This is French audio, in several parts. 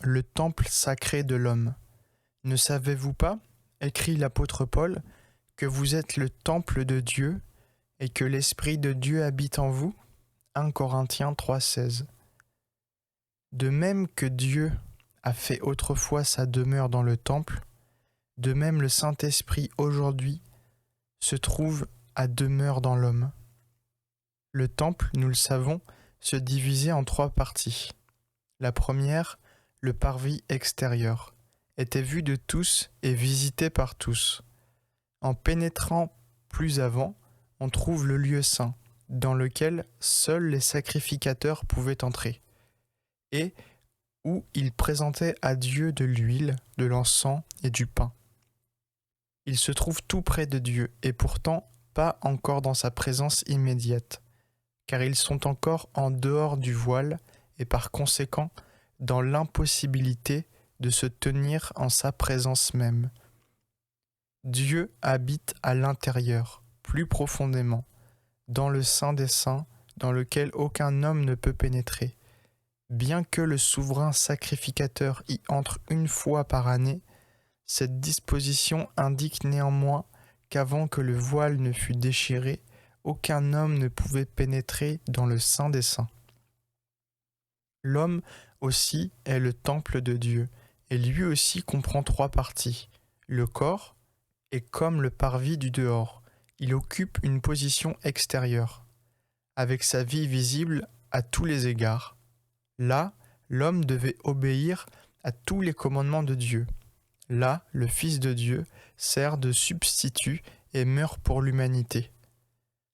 le temple sacré de l'homme. Ne savez-vous pas, écrit l'apôtre Paul, que vous êtes le temple de Dieu et que l'Esprit de Dieu habite en vous? 1 Corinthiens 3,16. De même que Dieu a fait autrefois sa demeure dans le temple, de même le Saint-Esprit aujourd'hui se trouve à demeure dans l'homme. Le temple, nous le savons, se divisait en 3 parties. La première, le parvis extérieur, était vu de tous et visité par tous. En pénétrant plus avant, on trouve le lieu saint, dans lequel seuls les sacrificateurs pouvaient entrer, et où ils présentaient à Dieu de l'huile, de l'encens et du pain. Il se trouve tout près de Dieu, et pourtant pas encore dans sa présence immédiate, car ils sont encore en dehors du voile, et par conséquent dans l'impossibilité de se tenir en sa présence même. Dieu habite à l'intérieur, plus profondément, dans le Saint des Saints, dans lequel aucun homme ne peut pénétrer. Bien que le souverain sacrificateur y entre une fois par année, cette disposition indique néanmoins qu'avant que le voile ne fût déchiré, aucun homme ne pouvait pénétrer dans le Saint des Saints. L'homme aussi est le temple de Dieu, et lui aussi comprend 3 parties. Le corps est comme le parvis du dehors, il occupe une position extérieure, avec sa vie visible à tous les égards. Là, l'homme devait obéir à tous les commandements de Dieu. Là, le Fils de Dieu sert de substitut et meurt pour l'humanité.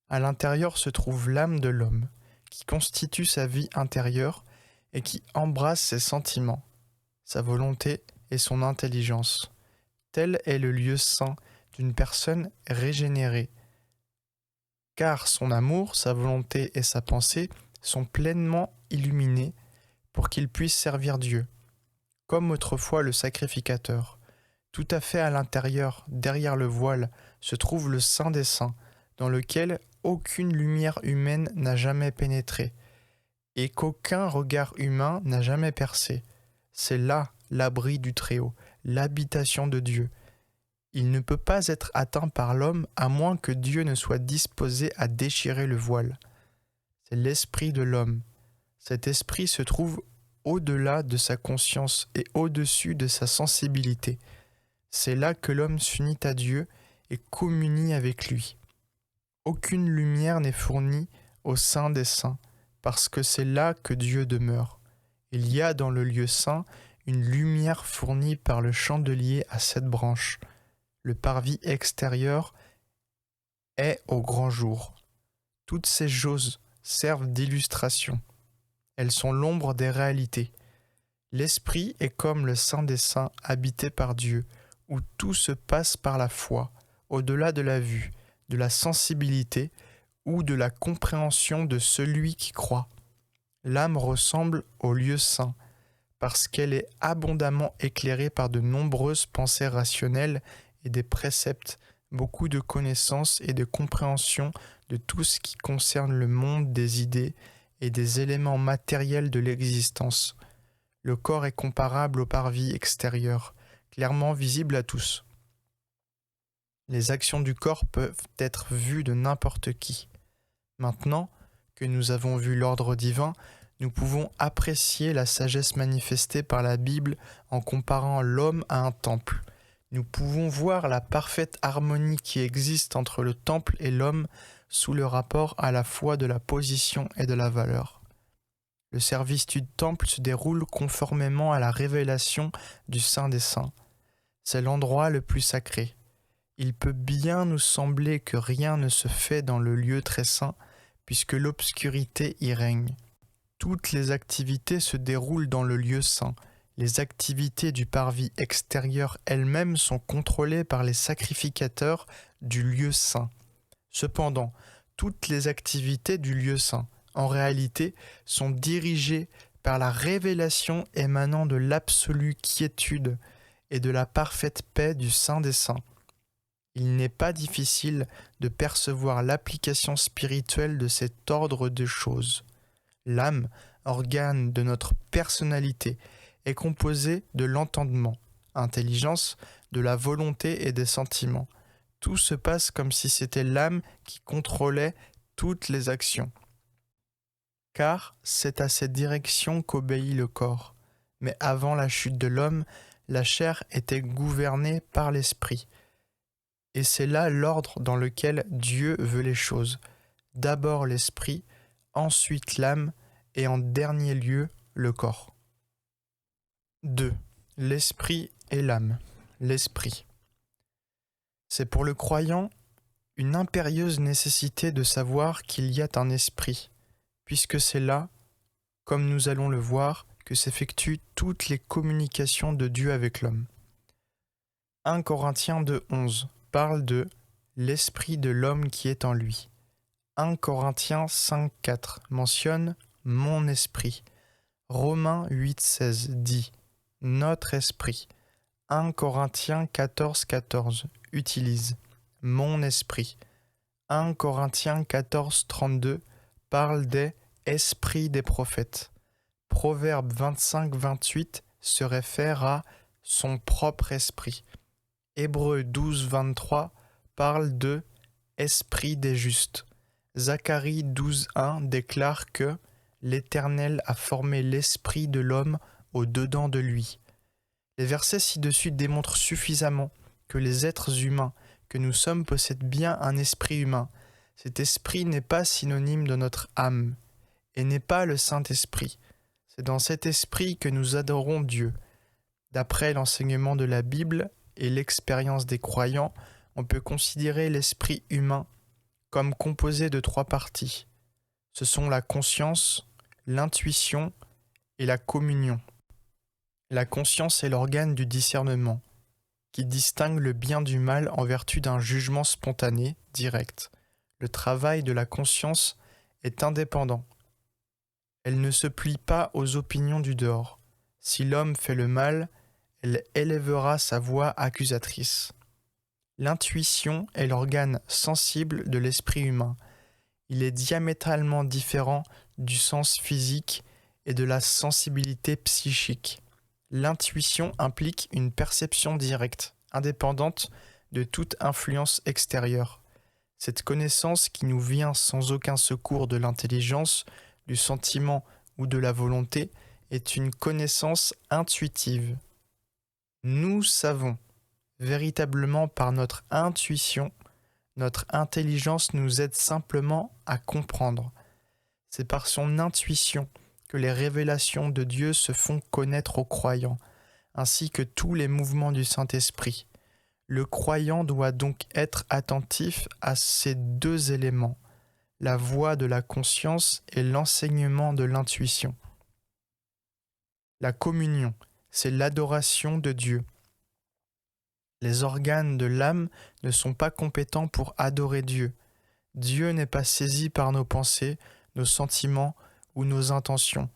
À l'intérieur se trouve l'âme de l'homme, qui constitue sa vie intérieure et qui embrasse ses sentiments, sa volonté et son intelligence. Tel est le lieu saint d'une personne régénérée, car son amour, sa volonté et sa pensée sont pleinement illuminés pour qu'il puisse servir Dieu, comme autrefois le sacrificateur. Tout à fait à l'intérieur, derrière le voile, se trouve le Saint des Saints, dans lequel aucune lumière humaine n'a jamais pénétré, et qu'aucun regard humain n'a jamais percé. C'est là l'abri du Très-Haut, l'habitation de Dieu. Il ne peut pas être atteint par l'homme à moins que Dieu ne soit disposé à déchirer le voile. C'est l'esprit de l'homme. Cet esprit se trouve au-delà de sa conscience et au-dessus de sa sensibilité. C'est là que l'homme s'unit à Dieu et communie avec lui. Aucune lumière n'est fournie au sein des saints, parce que c'est là que Dieu demeure. Il y a dans le lieu saint une lumière fournie par le chandelier à 7 branches. Le parvis extérieur est au grand jour. Toutes ces choses servent d'illustration. Elles sont l'ombre des réalités. L'esprit est comme le Saint des Saints habité par Dieu, où tout se passe par la foi, au-delà de la vue, de la sensibilité ou de la compréhension de celui qui croit. L'âme ressemble au lieu saint, parce qu'elle est abondamment éclairée par de nombreuses pensées rationnelles et des préceptes, beaucoup de connaissances et de compréhension de tout ce qui concerne le monde des idées et des éléments matériels de l'existence. Le corps est comparable au parvis extérieur, clairement visible à tous. Les actions du corps peuvent être vues de n'importe qui. Maintenant que nous avons vu l'ordre divin, nous pouvons apprécier la sagesse manifestée par la Bible en comparant l'homme à un temple. Nous pouvons voir la parfaite harmonie qui existe entre le temple et l'homme sous le rapport à la fois de la position et de la valeur. Le service du temple se déroule conformément à la révélation du Saint des Saints. C'est l'endroit le plus sacré. Il peut bien nous sembler que rien ne se fait dans le lieu très saint, puisque l'obscurité y règne. Toutes les activités se déroulent dans le lieu saint. Les activités du parvis extérieur elles-mêmes sont contrôlées par les sacrificateurs du lieu saint. Cependant, toutes les activités du lieu saint, en réalité, sont dirigées par la révélation émanant de l'absolue quiétude et de la parfaite paix du Saint des Saints. Il n'est pas difficile de percevoir l'application spirituelle de cet ordre de choses. L'âme, organe de notre personnalité, est composé de l'entendement, intelligence, de la volonté et des sentiments. Tout se passe comme si c'était l'âme qui contrôlait toutes les actions. Car c'est à cette direction qu'obéit le corps. Mais avant la chute de l'homme, la chair était gouvernée par l'esprit. Et c'est là l'ordre dans lequel Dieu veut les choses. D'abord l'esprit, ensuite l'âme, et en dernier lieu le corps. 2. L'esprit et l'âme. L'esprit. C'est pour le croyant une impérieuse nécessité de savoir qu'il y a un esprit, puisque c'est là, comme nous allons le voir, que s'effectuent toutes les communications de Dieu avec l'homme. 1 Corinthiens 2,11 parle de l'esprit de l'homme qui est en lui. 1 Corinthiens 5,4 mentionne mon esprit. Romains 8,16 dit notre esprit. 1 Corinthiens 14,14 utilise mon esprit. 1 Corinthiens 14,32 parle des esprits des prophètes. Proverbe 25-28 se réfère à son propre esprit. Hébreux 12-23 parle de esprit des justes. Zacharie 12-1 déclare que l'Éternel a formé l'esprit de l'homme au-dedans de lui. Les versets ci-dessus démontrent suffisamment que les êtres humains que nous sommes possèdent bien un esprit humain. Cet esprit n'est pas synonyme de notre âme et n'est pas le Saint-Esprit. C'est dans cet esprit que nous adorons Dieu. D'après l'enseignement de la Bible et l'expérience des croyants, on peut considérer l'esprit humain comme composé de 3 parties. Ce sont la conscience, l'intuition et la communion. La conscience est l'organe du discernement, qui distingue le bien du mal en vertu d'un jugement spontané, direct. Le travail de la conscience est indépendant. Elle ne se plie pas aux opinions du dehors. Si l'homme fait le mal, elle élèvera sa voix accusatrice. L'intuition est l'organe sensible de l'esprit humain. Il est diamétralement différent du sens physique et de la sensibilité psychique. L'intuition implique une perception directe, indépendante de toute influence extérieure. Cette connaissance qui nous vient sans aucun secours de l'intelligence, du sentiment ou de la volonté est une connaissance intuitive. Nous savons véritablement par notre intuition, notre intelligence nous aide simplement à comprendre. C'est par son intuition que les révélations de Dieu se font connaître aux croyants, ainsi que tous les mouvements du Saint-Esprit. Le croyant doit donc être attentif à ces 2 éléments, la voix de la conscience et l'enseignement de l'intuition. La communion, c'est l'adoration de Dieu. Les organes de l'âme ne sont pas compétents pour adorer Dieu. Dieu n'est pas saisi par nos pensées, nos sentiments ou nos intentions,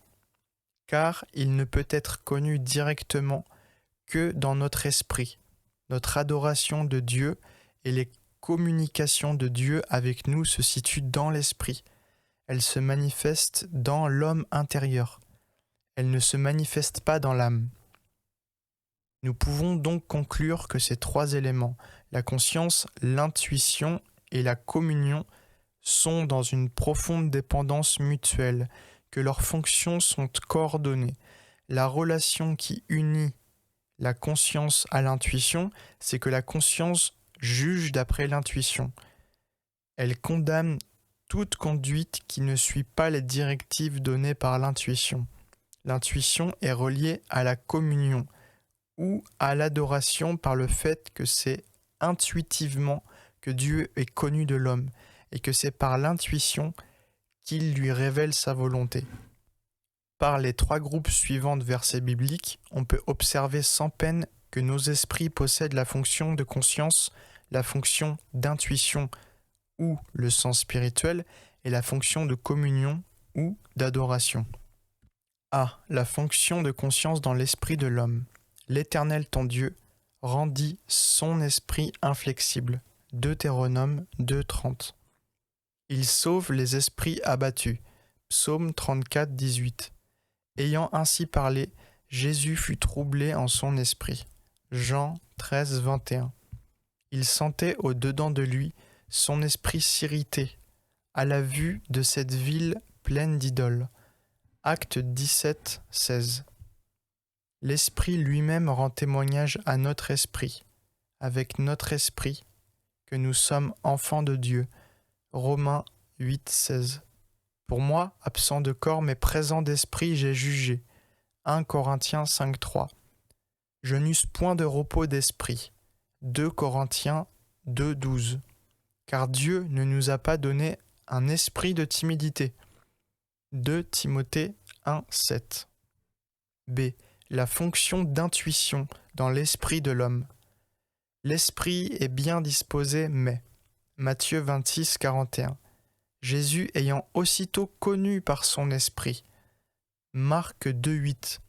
car il ne peut être connu directement que dans notre esprit. Notre adoration de Dieu et les communications de Dieu avec nous se situent dans l'esprit. Elles se manifestent dans l'homme intérieur. Elles ne se manifestent pas dans l'âme. Nous pouvons donc conclure que ces 3 éléments, la conscience, l'intuition et la communion, sont dans une profonde dépendance mutuelle, que leurs fonctions sont coordonnées. La relation qui unit la conscience à l'intuition, c'est que la conscience juge d'après l'intuition. Elle condamne toute conduite qui ne suit pas les directives données par l'intuition. L'intuition est reliée à la communion ou à l'adoration par le fait que c'est intuitivement que Dieu est connu de l'homme et que c'est par l'intuition qu'il lui révèle sa volonté. Par les 3 groupes suivants de versets bibliques, on peut observer sans peine que nos esprits possèdent la fonction de conscience, la fonction d'intuition ou le sens spirituel et la fonction de communion ou d'adoration. A. La fonction de conscience dans l'esprit de l'homme. L'Éternel ton Dieu rendit son esprit inflexible. Deutéronome 2,30. Il sauve les esprits abattus. Psaume 34, 18. Ayant ainsi parlé, Jésus fut troublé en son esprit. Jean 13, 21. Il sentait au-dedans de lui son esprit s'irriter à la vue de cette ville pleine d'idoles. Acte 17, 16. L'Esprit lui-même rend témoignage à notre esprit, avec notre esprit, que nous sommes enfants de Dieu. Romains 8, 16. Pour moi, absent de corps mais présent d'esprit, j'ai jugé. 1 Corinthiens 5, 3. Je n'eusse point de repos d'esprit. 2 Corinthiens 2, 12. Car Dieu ne nous a pas donné un esprit de timidité. 2 Timothée 1, 7. B. La fonction d'intuition dans l'esprit de l'homme. L'esprit est bien disposé, mais Matthieu 26, 41. Jésus ayant aussitôt connu par son esprit. Marc 2, 8.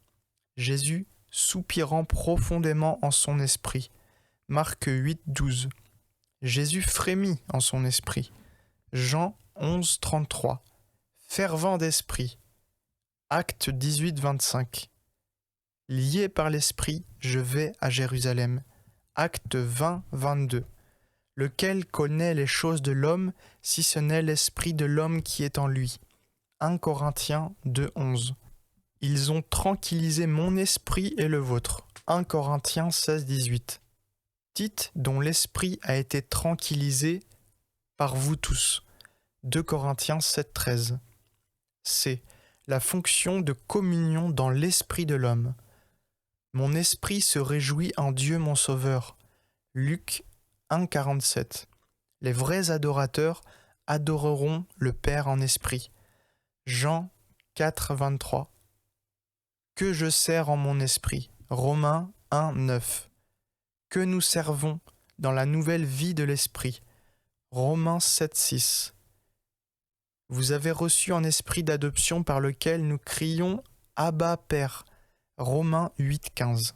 Jésus soupirant profondément en son esprit. Marc 8, 12. Jésus frémit en son esprit. Jean 11, 33. Fervent d'esprit. Acte 18, 25. Lié par l'esprit, je vais à Jérusalem. Acte 20, 22. Lequel connaît les choses de l'homme, si ce n'est l'esprit de l'homme qui est en lui. 1 Corinthiens 2, 11. Ils ont tranquillisé mon esprit et le vôtre. 1 Corinthiens 16, 18. Tite, dont l'esprit a été tranquillisé par vous tous. 2 Corinthiens 7, 13. C. La fonction de communion dans l'esprit de l'homme. Mon esprit se réjouit en Dieu mon Sauveur. Luc 1, 47. Les vrais adorateurs adoreront le Père en esprit. Jean 4, 23. Que je sers en mon esprit. Romains 1, 9. Que nous servons dans la nouvelle vie de l'esprit. Romains 7, 6. Vous avez reçu un esprit d'adoption par lequel nous crions « Abba, Père ». Romains 8, 15.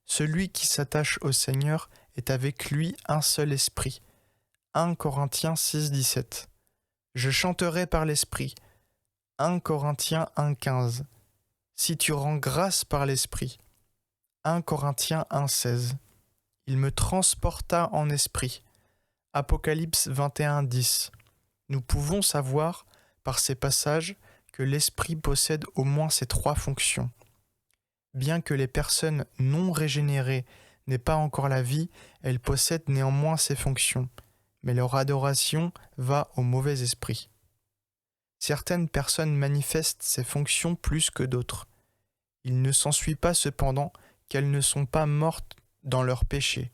Celui qui s'attache au Seigneur est avec lui un seul esprit. 1 Corinthiens 6, 17. Je chanterai par l'esprit. 1 Corinthiens 1, 15. Si tu rends grâce par l'esprit. 1 Corinthiens 1, 16. Il me transporta en esprit. Apocalypse 21, 10. Nous pouvons savoir, par ces passages, que l'esprit possède au moins ces trois fonctions. Bien que les personnes non régénérées n'aient pas encore la vie, elles possèdent néanmoins ces fonctions, mais leur adoration va au mauvais esprit. Certaines personnes manifestent ces fonctions plus que d'autres. Il ne s'ensuit pas cependant qu'elles ne sont pas mortes dans leurs péchés.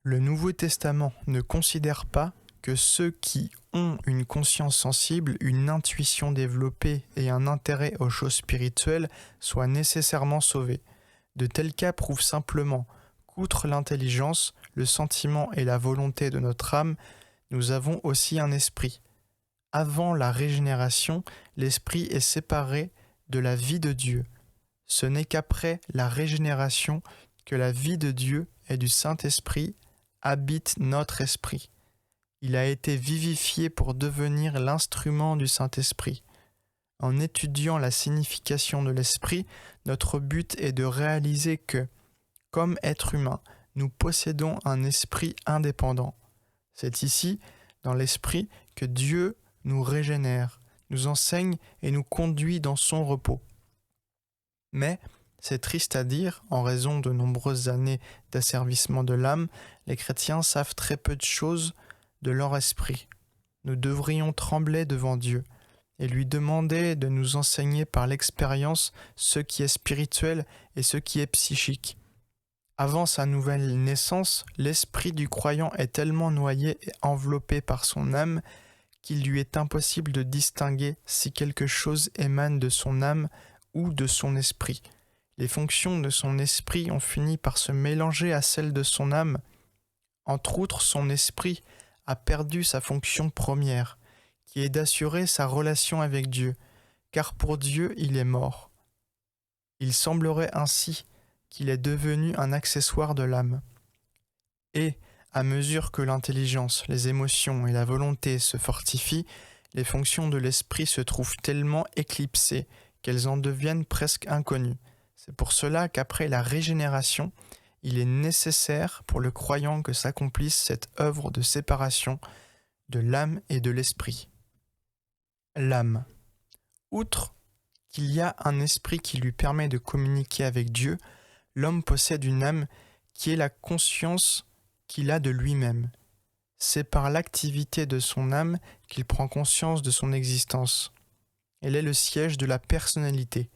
Le Nouveau Testament ne considère pas que ceux qui ont une conscience sensible, une intuition développée et un intérêt aux choses spirituelles soient nécessairement sauvés. De tels cas prouvent simplement qu'outre l'intelligence, le sentiment et la volonté de notre âme, nous avons aussi un esprit. Avant la régénération, l'esprit est séparé de la vie de Dieu. Ce n'est qu'après la régénération que la vie de Dieu et du Saint-Esprit habite notre esprit. Il a été vivifié pour devenir l'instrument du Saint-Esprit. En étudiant la signification de l'esprit, notre but est de réaliser que, comme être humain, nous possédons un esprit indépendant. C'est ici, dans l'esprit, que Dieu nous régénère, nous enseigne et nous conduit dans son repos. Mais, c'est triste à dire, en raison de nombreuses années d'asservissement de l'âme, les chrétiens savent très peu de choses de leur esprit. Nous devrions trembler devant Dieu et lui demander de nous enseigner par l'expérience ce qui est spirituel et ce qui est psychique. Avant sa nouvelle naissance, l'esprit du croyant est tellement noyé et enveloppé par son âme qu'il lui est impossible de distinguer si quelque chose émane de son âme ou de son esprit. Les fonctions de son esprit ont fini par se mélanger à celles de son âme. Entre autres, son esprit a perdu sa fonction première, qui est d'assurer sa relation avec Dieu, car pour Dieu il est mort. Il semblerait ainsi qu'il est devenu un accessoire de l'âme. Et, à mesure que l'intelligence, les émotions et la volonté se fortifient, les fonctions de l'esprit se trouvent tellement éclipsées qu'elles en deviennent presque inconnues. C'est pour cela qu'après la régénération, il est nécessaire pour le croyant que s'accomplisse cette œuvre de séparation de l'âme et de l'esprit. L'âme. Outre qu'il y a un esprit qui lui permet de communiquer avec Dieu, l'homme possède une âme qui est la conscience qu'il a de lui-même. C'est par l'activité de son âme qu'il prend conscience de son existence. Elle est le siège de la personnalité.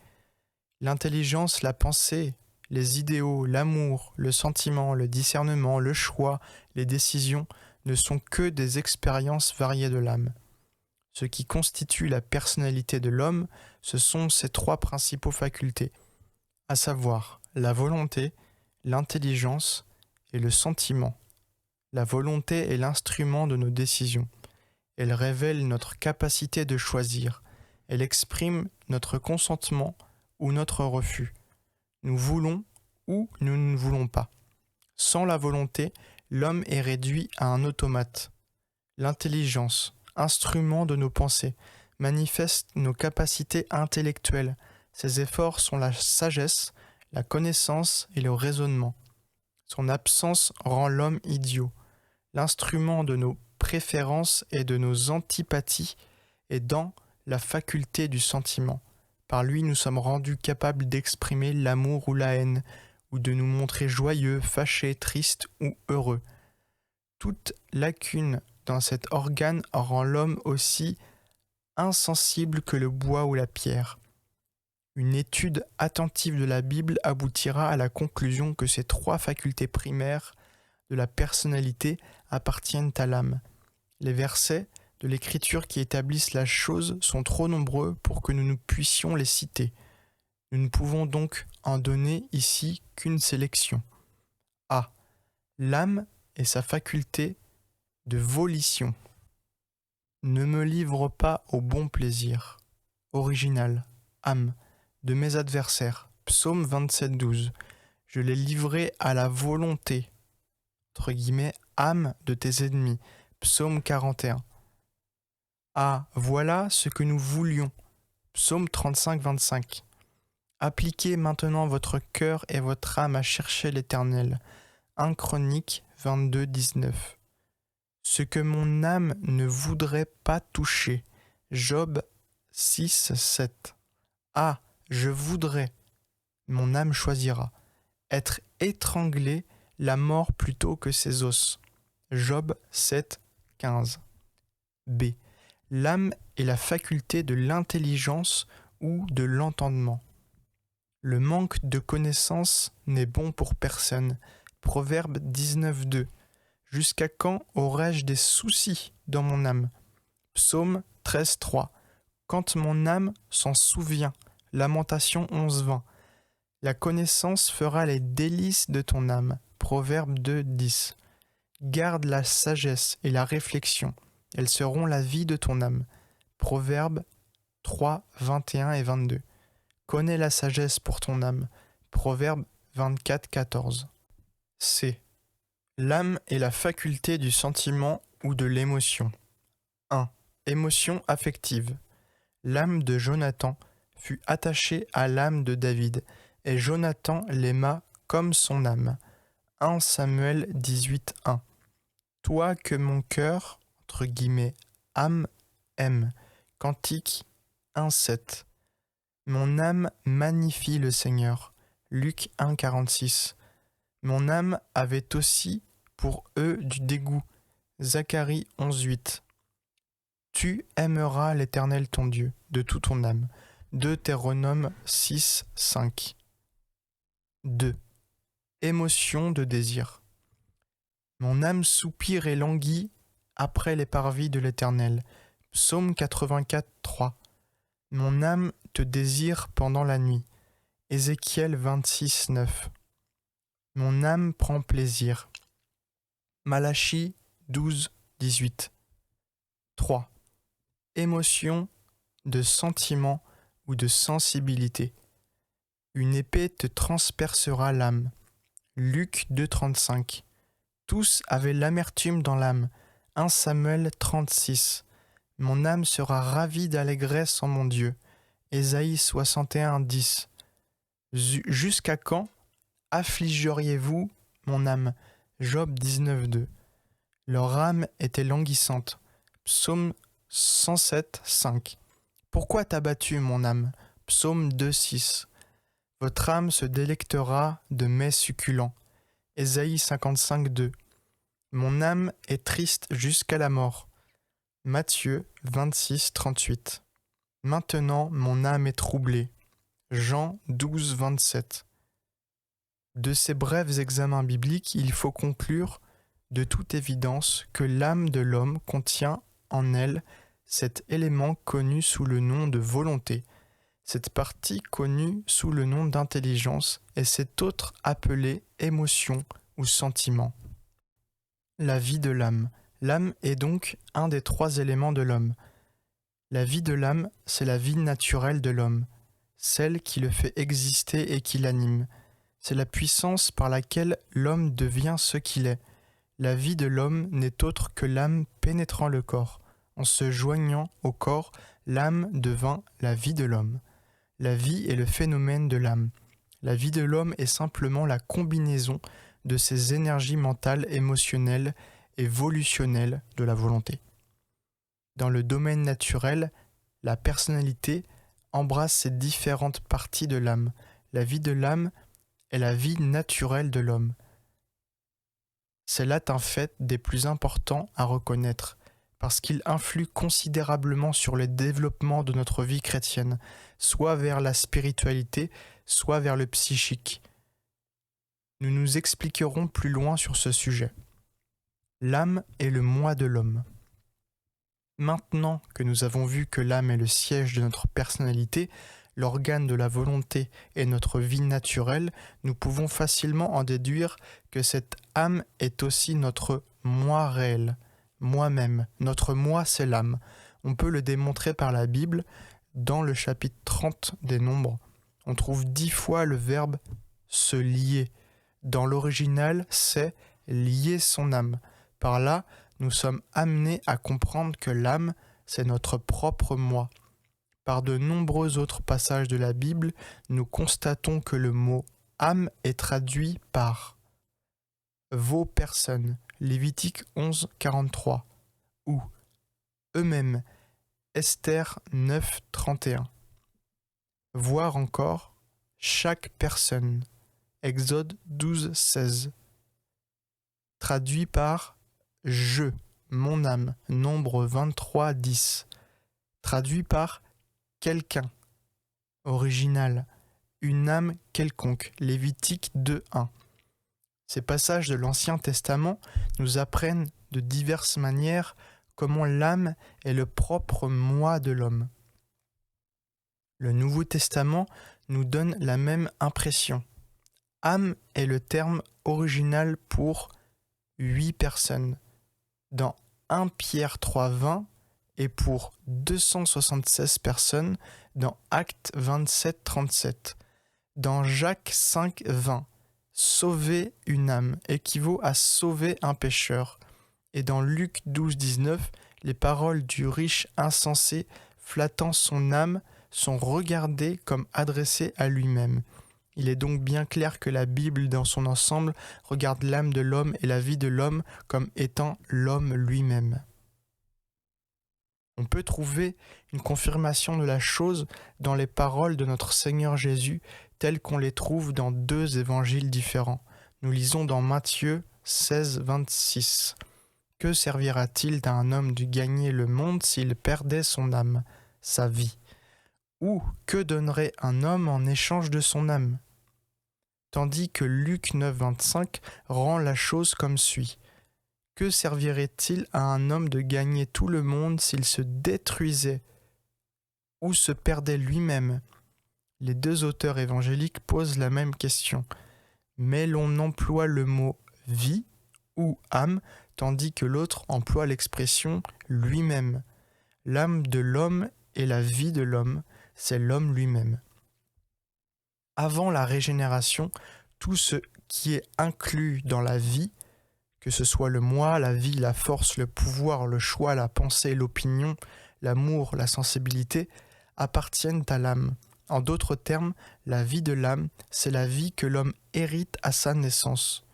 L'intelligence, la pensée, les idéaux, l'amour, le sentiment, le discernement, le choix, les décisions ne sont que des expériences variées de l'âme. Ce qui constitue la personnalité de l'homme, ce sont ces trois principaux facultés, à savoir la volonté, l'intelligence et le sentiment. La volonté est l'instrument de nos décisions. Elle révèle notre capacité de choisir. Elle exprime notre consentement ou notre refus. Nous voulons ou nous ne voulons pas. Sans la volonté, l'homme est réduit à un automate. L'intelligence, instrument de nos pensées, manifeste nos capacités intellectuelles. Ses efforts sont la sagesse, la connaissance et le raisonnement. Son absence rend l'homme idiot. L'instrument de nos préférences et de nos antipathies est dans la faculté du sentiment. Par lui, nous sommes rendus capables d'exprimer l'amour ou la haine, ou de nous montrer joyeux, fâchés, tristes ou heureux. Toute lacune dans cet organe rend l'homme aussi insensible que le bois ou la pierre. Une étude attentive de la Bible aboutira à la conclusion que ces trois facultés primaires de la personnalité appartiennent à l'âme. Les versets de l'Écriture qui établissent la chose sont trop nombreux pour que nous puissions les citer. Nous ne pouvons donc en donner ici qu'une sélection. A. L'âme et sa faculté de volition. Ne me livre pas au bon plaisir. Original. Âme. De mes adversaires. Psaume 27:12. Je l'ai livré à la volonté. Entre guillemets, âme de tes ennemis. Psaume 41. Ah, voilà ce que nous voulions. Psaume 35:25. Appliquez maintenant votre cœur et votre âme à chercher l'Éternel. 1 Chroniques 22:19. Ce que mon âme ne voudrait pas toucher. Job 6:7. Ah, je voudrais, mon âme choisira, être étranglé, la mort plutôt que ses os. Job 7:15. B. L'âme est la faculté de l'intelligence ou de l'entendement. Le manque de connaissance n'est bon pour personne. Proverbe 19:2. Jusqu'à quand aurais-je des soucis dans mon âme? Psaume 13:3. Quand mon âme s'en souvient. Lamentation 11:20. La connaissance fera les délices de ton âme. Proverbe 2:10. Garde la sagesse et la réflexion. Elles seront la vie de ton âme. Proverbe 3:21 et 22. Connais la sagesse pour ton âme. Proverbe 24:14. C. L'âme est la faculté du sentiment ou de l'émotion. 1. Émotion affective. L'âme de Jonathan fut attachée à l'âme de David, et Jonathan l'aima comme son âme. 1 Samuel 18:1. Toi que mon cœur, entre guillemets, âme aime. Cantique 1:7. Mon âme magnifie le Seigneur. Luc 1:46. Mon âme avait aussi pour eux du dégoût. Zacharie 11:8. Tu aimeras l'Éternel ton Dieu de toute ton âme. Deutéronome 6:5. 2. Émotion de désir. Mon âme soupire et languit après les parvis de l'Éternel. Psaume 84:3. Mon âme te désire pendant la nuit. Ézéchiel 26:9. Mon âme prend plaisir. Malachie 12:18. 3. Émotion de sentiment ou de sensibilité. Une épée te transpercera l'âme. Luc 2:35. Tous avaient l'amertume dans l'âme. 1 Samuel 36. Mon âme sera ravie d'allégresse en mon Dieu. Ésaïe 61:10. Jusqu'à quand affligeriez-vous mon âme? Job 19.2. Leur âme était languissante. Psaume 107, 5. Pourquoi t'as battu mon âme? Psaume 2.6. Votre âme se délectera de mets succulents. Ésaïe 55.2. Mon âme est triste jusqu'à la mort. Matthieu 26.38. Maintenant mon âme est troublée. Jean 12.27. De ces brefs examens bibliques, il faut conclure de toute évidence que l'âme de l'homme contient en elle cet élément connu sous le nom de volonté, cette partie connue sous le nom d'intelligence et cet autre appelé émotion ou sentiment. La vie de l'âme. L'âme est donc un des trois éléments de l'homme. La vie de l'âme, c'est la vie naturelle de l'homme, celle qui le fait exister et qui l'anime. C'est la puissance par laquelle l'homme devient ce qu'il est. La vie de l'homme n'est autre que l'âme pénétrant le corps. En se joignant au corps, l'âme devint la vie de l'homme. La vie est le phénomène de l'âme. La vie de l'homme est simplement la combinaison de ses énergies mentales, émotionnelles et volutionnelles de la volonté. Dans le domaine naturel, la personnalité embrasse ces différentes parties de l'âme. La vie de l'âme est la vie naturelle de l'homme. C'est là un fait des plus importants à reconnaître, parce qu'il influe considérablement sur le développement de notre vie chrétienne, soit vers la spiritualité, soit vers le psychique. Nous nous expliquerons plus loin sur ce sujet. L'âme est le moi de l'homme. Maintenant que nous avons vu que l'âme est le siège de notre personnalité, l'organe de la volonté et notre vie naturelle, nous pouvons facilement en déduire que cette âme est aussi notre moi réel, moi-même. Notre moi, c'est l'âme. On peut le démontrer par la Bible. Dans le chapitre 30 des Nombres, on trouve 10 fois le verbe « se lier ». Dans l'original, c'est « lier son âme ». Par là, nous sommes amenés à comprendre que l'âme, c'est notre propre moi. Par de nombreux autres passages de la Bible, nous constatons que le mot « âme » est traduit par « vos personnes » Lévitique 11, 43 ou « eux-mêmes » Esther 9, 31. Voir encore « chaque personne » Exode 12, 16. Traduit par « je », mon âme, Nombre 23, 10. Traduit par « quelqu'un », original, une âme quelconque, Lévitique 2, 1. Ces passages de l'Ancien Testament nous apprennent de diverses manières comment l'âme est le propre moi de l'homme. Le Nouveau Testament nous donne la même impression. Âme est le terme original pour 8 personnes. Dans 1 Pierre 3, 20 et pour 276 personnes dans Actes 27, 37. Dans Jacques 5, 20, sauver une âme équivaut à sauver un pécheur. Et dans Luc 12, 19, les paroles du riche insensé flattant son âme sont regardées comme adressées à lui-même. Il est donc bien clair que la Bible dans son ensemble regarde l'âme de l'homme et la vie de l'homme comme étant l'homme lui-même. On peut trouver une confirmation de la chose dans les paroles de notre Seigneur Jésus telles qu'on les trouve dans 2 évangiles différents. Nous lisons dans Matthieu 16, 26. Que servira-t-il à un homme de gagner le monde s'il perdait son âme, sa vie? Ou que donnerait un homme en échange de son âme? Tandis que Luc 9, 25 rend la chose comme suit. Que servirait-il à un homme de gagner tout le monde s'il se détruisait ou se perdait lui-même? Les 2 auteurs évangéliques posent la même question, mais l'on emploie le mot « vie » ou « âme », tandis que l'autre emploie l'expression « lui-même ». L'âme de l'homme et la vie de l'homme, c'est l'homme lui-même. Avant la régénération, tout ce qui est inclus dans la vie, que ce soit le moi, la vie, la force, le pouvoir, le choix, la pensée, l'opinion, l'amour, la sensibilité, appartiennent à l'âme. En d'autres termes, la vie de l'âme, c'est la vie que l'homme hérite à sa naissance.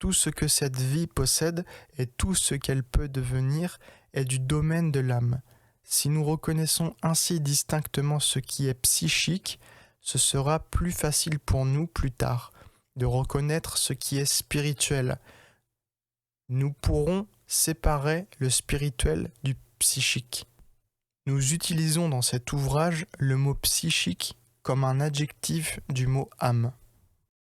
Tout ce que cette vie possède et tout ce qu'elle peut devenir est du domaine de l'âme. Si nous reconnaissons ainsi distinctement ce qui est psychique, ce sera plus facile pour nous plus tard de reconnaître ce qui est spirituel. Nous pourrons séparer le spirituel du psychique. Nous utilisons dans cet ouvrage le mot psychique comme un adjectif du mot âme.